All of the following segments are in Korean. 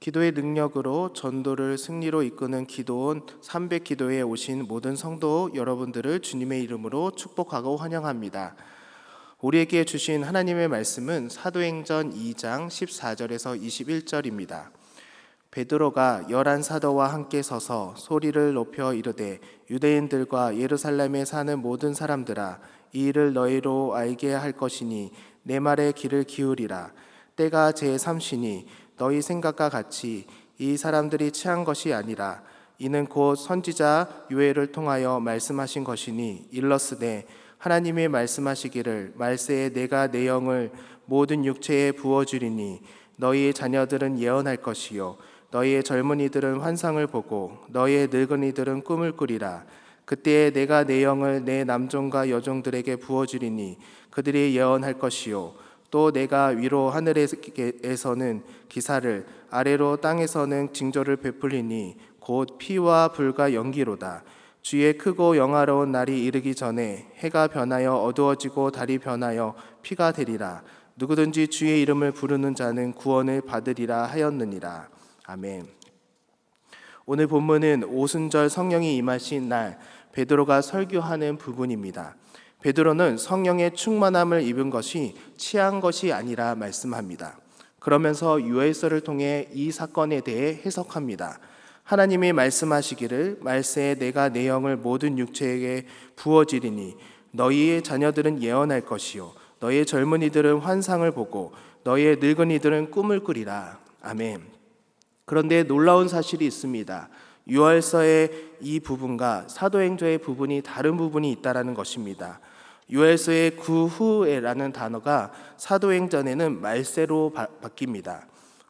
기도의 능력으로 전도를 승리로 이끄는 기도원 300기도에 오신 모든 성도 여러분들을 주님의 이름으로 축복하고 환영합니다. 우리에게 주신 하나님의 말씀은 사도행전 2장 14절에서 21절입니다. 베드로가 11사도와 함께 서서 소리를 높여 이르되 유대인들과 예루살렘에 사는 모든 사람들아, 이 일을 너희로 알게 할 것이니 내 말에 귀를 기울이라. 때가 제3시니 너희 생각과 같이 이 사람들이 취한 것이 아니라 이는 곧 선지자 요엘을 통하여 말씀하신 것이니 일러스되 하나님이 말씀하시기를 말세에 내가 내 영을 모든 육체에 부어주리니 너희의 자녀들은 예언할 것이요 너희의 젊은이들은 환상을 보고 너희의 늙은이들은 꿈을 꾸리라. 그때에 내가 내 영을 내 남종과 여종들에게 부어주리니 그들이 예언할 것이요 또 내가 위로 하늘에서는 기사를 아래로 땅에서는 징조를 베풀리니 곧 피와 불과 연기로다. 주의 크고 영화로운 날이 이르기 전에 해가 변하여 어두워지고 달이 변하여 피가 되리라. 누구든지 주의 이름을 부르는 자는 구원을 받으리라 하였느니라. 아멘. 오늘 본문은 오순절 성령이 임하신 날 베드로가 설교하는 부분입니다. 베드로는 성령의 충만함을 입은 것이 취한 것이 아니라 말씀합니다. 그러면서 요엘서를 통해 이 사건에 대해 해석합니다. 하나님이 말씀하시기를 말세에 내가 내 영을 모든 육체에게 부어지리니 너희의 자녀들은 예언할 것이요 너희의 젊은이들은 환상을 보고 너희의 늙은이들은 꿈을 꾸리라. 아멘. 그런데 놀라운 사실이 있습니다. 요엘서의 이 부분과 사도행전의 부분이 다른 부분이 있다는 것입니다. 요엘서의 그 후에라는 단어가 사도행전에는 말세로 바뀝니다.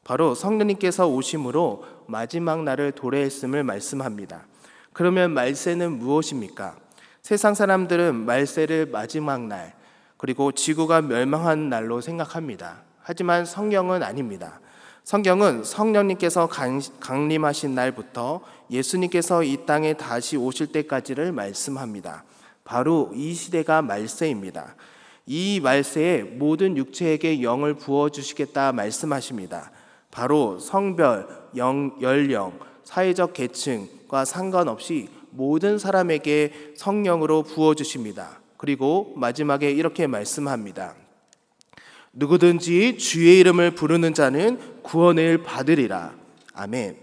바로 성령님께서 오심으로 마지막 날을 도래했음을 말씀합니다. 그러면 말세는 무엇입니까? 세상 사람들은 말세를 마지막 날, 그리고 지구가 멸망한 날로 생각합니다. 하지만 성경은 아닙니다. 성경은 성령님께서 강림하신 날부터 예수님께서 이 땅에 다시 오실 때까지를 말씀합니다. 바로 이 시대가 말세입니다. 이 말세에 모든 육체에게 영을 부어주시겠다 말씀하십니다. 바로 성별, 연령, 사회적 계층과 상관없이 모든 사람에게 성령으로 부어주십니다. 그리고 마지막에 이렇게 말씀합니다. 누구든지 주의 이름을 부르는 자는 구원을 받으리라. 아멘.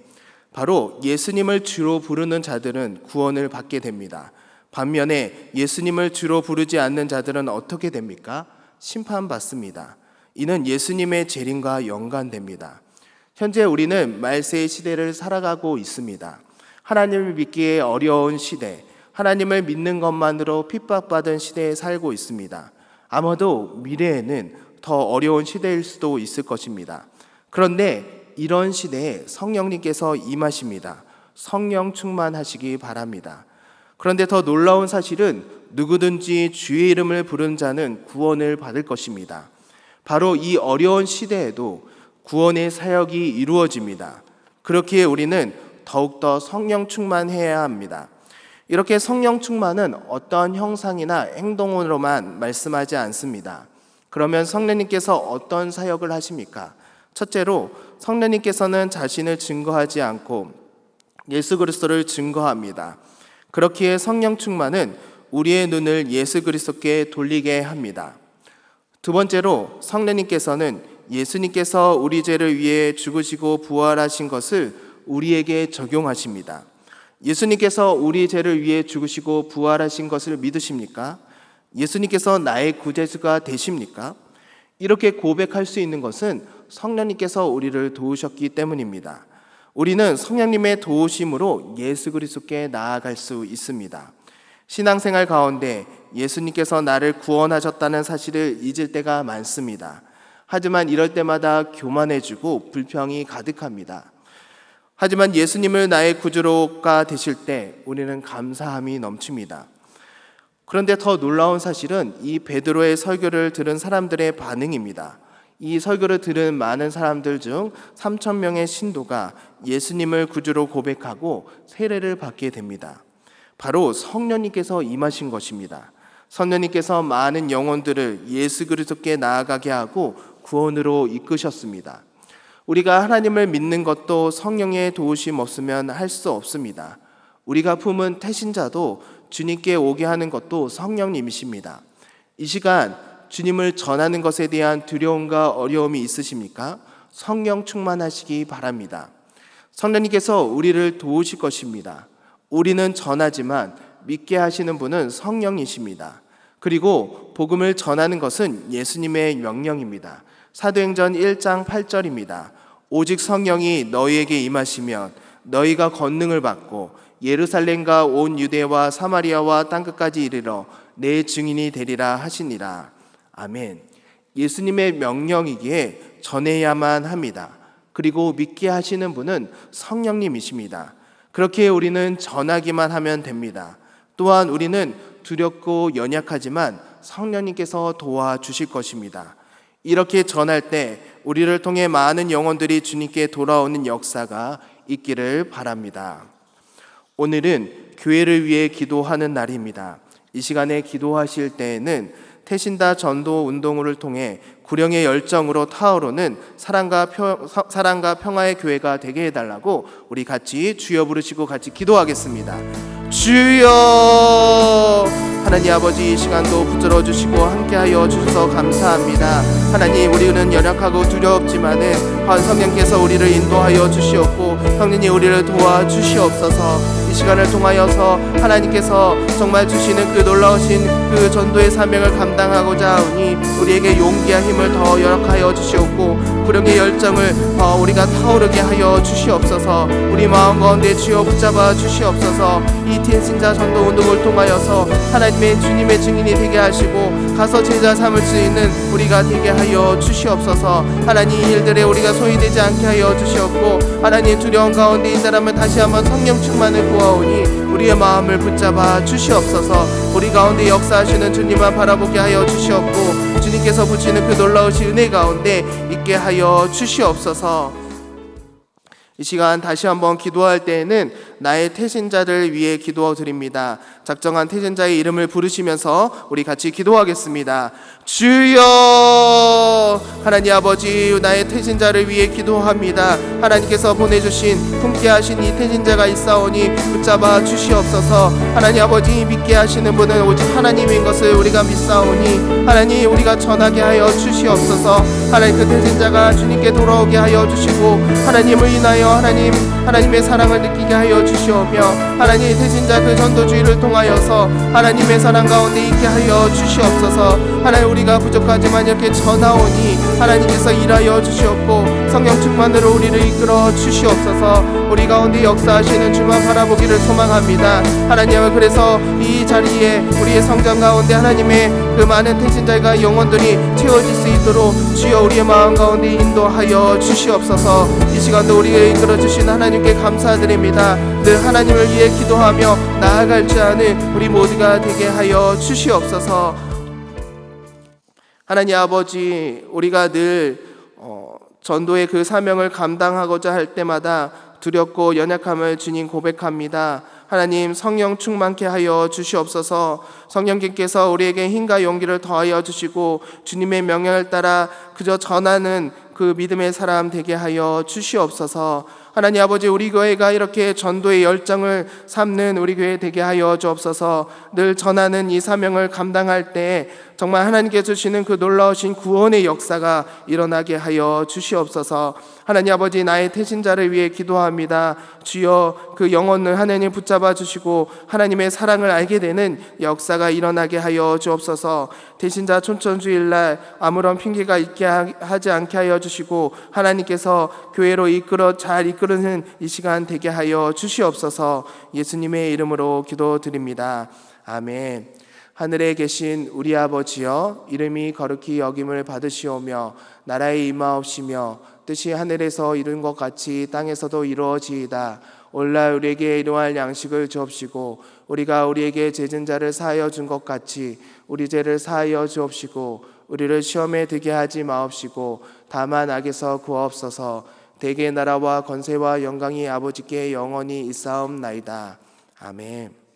바로 예수님을 주로 부르는 자들은 구원을 받게 됩니다. 반면에 예수님을 주로 부르지 않는 자들은 어떻게 됩니까? 심판받습니다. 이는 예수님의 재림과 연관됩니다. 현재 우리는 말세의 시대를 살아가고 있습니다. 하나님을 믿기에 어려운 시대, 하나님을 믿는 것만으로 핍박받은 시대에 살고 있습니다. 아마도 미래에는 더 어려운 시대일 수도 있을 것입니다. 그런데 이런 시대에 성령님께서 임하십니다. 성령 충만하시기 바랍니다. 그런데 더 놀라운 사실은 누구든지 주의 이름을 부르는 자는 구원을 받을 것입니다. 바로 이 어려운 시대에도 구원의 사역이 이루어집니다. 그렇기에 우리는 더욱더 성령 충만해야 합니다. 이렇게 성령 충만은 어떠한 형상이나 행동으로만 말씀하지 않습니다. 그러면 성령님께서 어떤 사역을 하십니까? 첫째로 성령님께서는 자신을 증거하지 않고 예수 그리스도를 증거합니다. 그렇기에 성령 충만은 우리의 눈을 예수 그리스도께 돌리게 합니다. 두 번째로 성령님께서는 예수님께서 우리 죄를 위해 죽으시고 부활하신 것을 우리에게 적용하십니다. 예수님께서 우리 죄를 위해 죽으시고 부활하신 것을 믿으십니까? 예수님께서 나의 구제주가 되십니까? 이렇게 고백할 수 있는 것은 성령님께서 우리를 도우셨기 때문입니다. 우리는 성령님의 도우심으로 예수 그리스도께 나아갈 수 있습니다. 신앙생활 가운데 예수님께서 나를 구원하셨다는 사실을 잊을 때가 많습니다. 하지만 이럴 때마다 교만해지고 불평이 가득합니다. 하지만 예수님을 나의 구주로가 되실 때 우리는 감사함이 넘칩니다. 그런데 더 놀라운 사실은 이 베드로의 설교를 들은 사람들의 반응입니다. 이 설교를 들은 많은 사람들 중 3,000명의 신도가 예수님을 구주로 고백하고 세례를 받게 됩니다. 바로 성령님께서 임하신 것입니다. 성령님께서 많은 영혼들을 예수 그리스도께 나아가게 하고 구원으로 이끄셨습니다. 우리가 하나님을 믿는 것도 성령의 도우심 없으면 할 수 없습니다. 우리가 품은 태신자도 주님께 오게 하는 것도 성령님이십니다. 이 시간 주님을 전하는 것에 대한 두려움과 어려움이 있으십니까? 성령 충만하시기 바랍니다. 성령님께서 우리를 도우실 것입니다. 우리는 전하지만 믿게 하시는 분은 성령이십니다. 그리고 복음을 전하는 것은 예수님의 명령입니다. 사도행전 1장 8절입니다. 오직 성령이 너희에게 임하시면 너희가 권능을 받고 예루살렘과 온 유대와 사마리아와 땅끝까지 이르러 내 증인이 되리라 하시니라. 아멘. 예수님의 명령이기에 전해야만 합니다. 그리고 믿게 하시는 분은 성령님이십니다. 그렇게 우리는 전하기만 하면 됩니다. 또한 우리는 두렵고 연약하지만 성령님께서 도와주실 것입니다. 이렇게 전할 때 우리를 통해 많은 영혼들이 주님께 돌아오는 역사가 있기를 바랍니다. 오늘은 교회를 위해 기도하는 날입니다. 이 시간에 기도하실 때에는 태신다 전도 운동을 통해 구령의 열정으로 타오르는 사랑과 평화의 교회가 되게 해달라고 우리 같이 주여 부르시고 같이 기도하겠습니다. 주여! 하나님 아버지, 이 시간도 붙들어 주시고 함께하여 주셔서 감사합니다. 하나님, 우리는 연약하고 두렵지만은 성령께서 우리를 인도하여 주시옵고 성령님 우리를 도와주시옵소서. 이 시간을 통하여서 하나님께서 정말 주시는 그 놀라우신 그 전도의 사명을 감당하고자 하오니 우리에게 용기와 힘을 더 열악하여 주시옵고 구령의 열정을 우리가 타오르게 하여 주시옵소서. 우리 마음 가운데 주여 붙잡아 주시옵소서. 이 태신자 전도 운동을 통하여서 하나님의 주님의 증인이 되게 하시고 가서 제자 삼을 수 있는 우리가 되게 하여 주시옵소서. 하나님, 이 일들에 우리가 소외되지 않게 하여 주시옵고 하나님, 두려움 가운데 이 사람을 다시 한번 성령 충만을 구하오니 우리의 마음을 붙잡아 주시옵소서. 우리 가운데 역사하시는 주님만 바라보게 하여 주시옵고 주님께서 부치는 그 놀라우신 은혜 가운데 있게 하여 주시옵소서. 이 시간 다시 한번 기도할 때에는 나의 태신자들 위해 기도드립니다. 작정한 태신자의 이름을 부르시면서 우리 같이 기도하겠습니다. 주여! 하나님 아버지, 나의 태신자를 위해 기도합니다. 하나님께서 보내주신 품게 하신 이 태신자가 있사오니 붙잡아 주시옵소서. 하나님 아버지, 믿게 하시는 분은 오직 하나님인 것을 우리가 믿사오니 하나님, 우리가 전하게 하여 주시옵소서. 하나님, 그 태신자가 주님께 돌아오게 하여 주시고 하나님을 인하여 하나님의 사랑을 느끼게 하여 주시오며 하나님, 태신자 그 전도주의를 통하여서 하나님의 사랑 가운데 있게 하여 주시옵소서. 하나님, 우리가 부족하지만 이렇게 전하오니 하나님께서 일하여 주시옵고 성령 충만으로 우리를 이끌어 주시옵소서. 우리 가운데 역사하시는 주만 바라보기를 소망합니다. 하나님, 그래서 이 자리에 우리의 성전 가운데 하나님의 그 많은 태신자가 영혼들이 채워질 수 있도록 주여 우리의 마음 가운데 인도하여 주시옵소서. 이 시간도 우리에게 이끌어 주신 하나님께 감사드립니다. 늘 하나님을 위해 기도하며 나아갈 줄 아는 우리 모두가 되게 하여 주시옵소서. 하나님 아버지, 우리가 늘 전도의 그 사명을 감당하고자 할 때마다 두렵고 연약함을 주님 고백합니다. 하나님, 성령 충만케 하여 주시옵소서. 성령님께서 우리에게 힘과 용기를 더하여 주시고 주님의 명령을 따라 그저 전하는 그 믿음의 사람 되게 하여 주시옵소서. 하나님 아버지, 우리 교회가 이렇게 전도의 열정을 삼는 우리 교회 되게 하여 주옵소서. 늘 전하는 이 사명을 감당할 때 정말 하나님께 주시는 그 놀라우신 구원의 역사가 일어나게 하여 주시옵소서. 하나님 아버지, 나의 태신자를 위해 기도합니다. 주여, 그 영혼을 하나님 붙잡아 주시고 하나님의 사랑을 알게 되는 역사가 일어나게 하여 주옵소서. 태신자 촌천주일날 아무런 핑계가 있게 하지 않게 하여 주시고 하나님께서 교회로 잘 이끄는 이 시간 되게 하여 주시옵소서. 예수님의 이름으로 기도드립니다. 아멘. 하늘에 계신 우리 아버지여, 이름이 거룩히 여김을 받으시오며 나라의 임하옵시며 뜻이 하늘에서 이룬 것 같이 땅에서도 이루어지이다. 오늘날 우리에게 일용할 양식을 주옵시고 우리가 우리에게 죄진 자를 사하여 준 것 같이 우리 죄를 사하여 주옵시고 우리를 시험에 들게 하지 마옵시고 다만 악에서 구하옵소서. 대개 나라와 권세와 영광이 아버지께 영원히 있사옵나이다. 아멘.